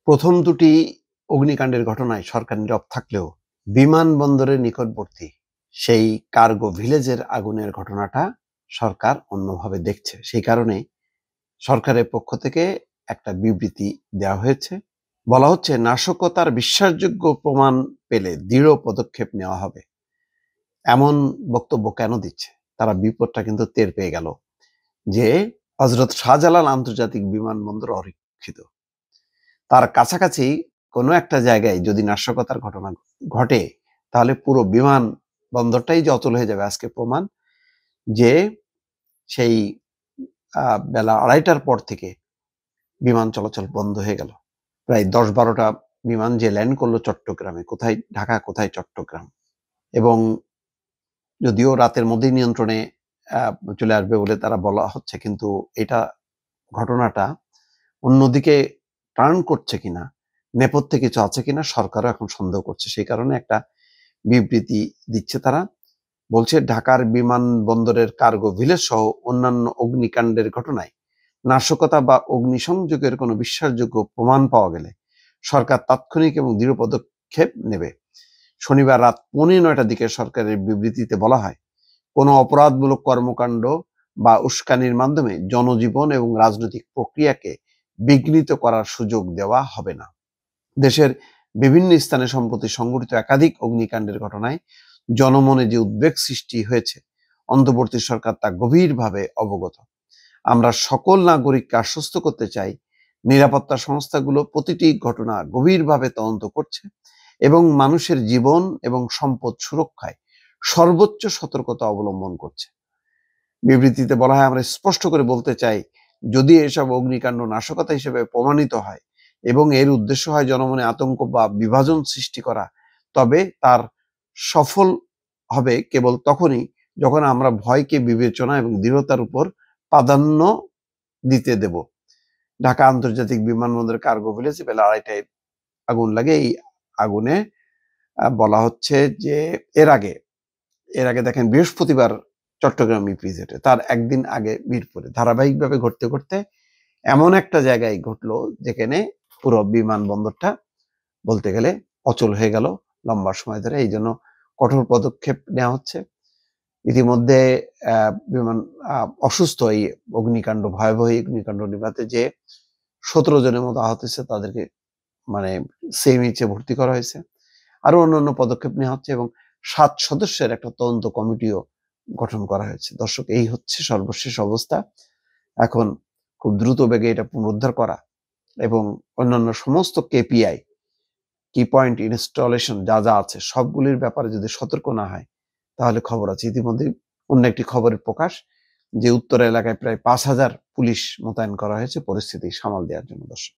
প্রথম দুটি অগ্নিকাণ্ডের ঘটনায় সরকার নীরব থাকলেও বিমানবন্দরের নিকটবর্তী সেই কার্গো ভিলেজের আগুনের ঘটনাটা সরকার অন্যভাবে দেখছে। সেই কারণে সরকারের পক্ষ থেকে একটা বিবৃতি দেওয়া হয়েছে। বলা হচ্ছে, নাশকতার বিশ্বাসযোগ্য প্রমাণ পেলে দৃঢ় পদক্ষেপ নেওয়া হবে। এমন বক্তব্য কেন দিচ্ছে? তারা বিপদটা কিন্তু টের পেয়ে গেল যে হযরত শাহজালাল আন্তর্জাতিক বিমানবন্দর অরক্ষিত। তার কাছাকাছি কোনো একটা জায়গায় যদি নাশকতার ঘটনা ঘটে, তাহলে পুরো বিমান বন্দরটাই যে অচল হয়ে যাবে। আজকে প্রমাণ যে সেই বেলা 2:30টার পর থেকে বিমান চলাচল বন্ধ হয়ে গেল। প্রায় 10-12টা বিমান যে ল্যান্ড করলো চট্টগ্রামে, কোথায় ঢাকা, কোথায় চট্টগ্রাম, এবং যদিও রাতের মধ্যেই নিয়ন্ত্রণে চলে আসবে বলে তারা বলা হচ্ছে, কিন্তু এটা ঘটনাটা অন্যদিকে টার্ন করছে কিনা, নেপথ্যে কিছু আছে কিনা সরকারও এখন সন্দেহ করছে। সেই কারণে একটা বিবৃতি দিচ্ছে তারা। বলছে, ঢাকার বিমানবন্দরের কার্গো ভিলেজ সহ অন্যান্য অগ্নিকাণ্ডের ঘটনায় নাশকতা বা অগ্নিসংযোগের কোনো বিশ্বাসযোগ্য প্রমাণ পাওয়া গেলে সরকার তাৎক্ষণিক এবং দৃঢ় পদক্ষেপ নেবে। শনিবার রাত 9:45টার দিকে সরকারের বিবৃতিতে বলা হয়, কোনো অপরাধমূলক কর্মকাণ্ড বা উস্কানির মাধ্যমে জনজীবন এবং রাজনৈতিক প্রক্রিয়াকে বিঘ্নিত করার সুযোগ দেওয়া হবে না। দেশের বিভিন্ন স্থানে সম্প্রতি সংঘটিত একাধিক অগ্নিকাণ্ডের ঘটনায় জনমনে যে উদ্বেগ সৃষ্টি হয়েছে, অন্তর্বর্তী সরকার তা গভীরভাবে অবগত। আমরা সকল নাগরিককে আশ্বস্ত করতে চাই, নিরাপত্তা সংস্থাগুলো প্রতিটি ঘটনা গভীরভাবে তদন্ত করছে এবং মানুষের জীবন এবং সম্পদ সুরক্ষায় সর্বোচ্চ সতর্কতা অবলম্বন করছে। বিবৃতিতে বলা হয়, আমরা স্পষ্ট করে বলতে চাই, যদি এসব অগ্নিকাণ্ড নাশকতা হিসেবে প্রমাণিত হয় এবং এর উদ্দেশ্য হয় জনমনে আতঙ্ক বা বিভাজন সৃষ্টি করা, তবে তার সফল হবে কেবল তখনই যখন আমরা ভয়কে বিবেচনা এবং দৃঢ়তার উপর প্রাধান্য দিতে দেব। ঢাকা আন্তর্জাতিক বিমানবন্দরের কার্গো ভিলেজে বেলা 2:30টায় আগুন লাগে। এই আগুনে বলা হচ্ছে যে এর আগে দেখেন, বৃহস্পতিবার চট্টগ্রাম ইপিজেডে, তার একদিন আগে মিরপুরে, ধারাবাহিকভাবে ঘটতে ঘটতে এমন একটা জায়গায় ঘটলো যেখানে পুরো বিমানবন্দরটা বলতে গেলে অচল হয়ে গেল লম্বা সময় ধরে। এই জন্য কঠোর পদক্ষেপ নেওয়া হচ্ছে। ইতিমধ্যে বিমান অসুস্থ, এই অগ্নিকাণ্ড, ভয়াবহ অগ্নিকাণ্ড নিভাতে যে 17 জনের মতো আহত হয়েছে, তাদেরকে সিএমএইচে ভর্তি করা হয়েছে। আরো অন্যান্য পদক্ষেপ নেওয়া হচ্ছে এবং 7 সদস্যের একটা তদন্ত কমিটিও গঠন করা হয়েছে। দর্শক, এই হচ্ছে সর্বশেষ অবস্থা। এখন খুব দ্রুত বেগে এটা পুনরুদ্ধার করা এবং অন্যান্য সমস্ত কেপিআই, কি পয়েন্ট ইনস্টলেশন যা যা আছে, সবগুলির ব্যাপারে যদি সতর্ক না হয়, তাহলে খবর আছে। ইতিমধ্যে অন্য একটি খবরের প্রকাশ যে উত্তরা এলাকায় প্রায় 5,000 পুলিশ মোতায়েন করা হয়েছে পরিস্থিতি সামাল দেওয়ার জন্য। দর্শক।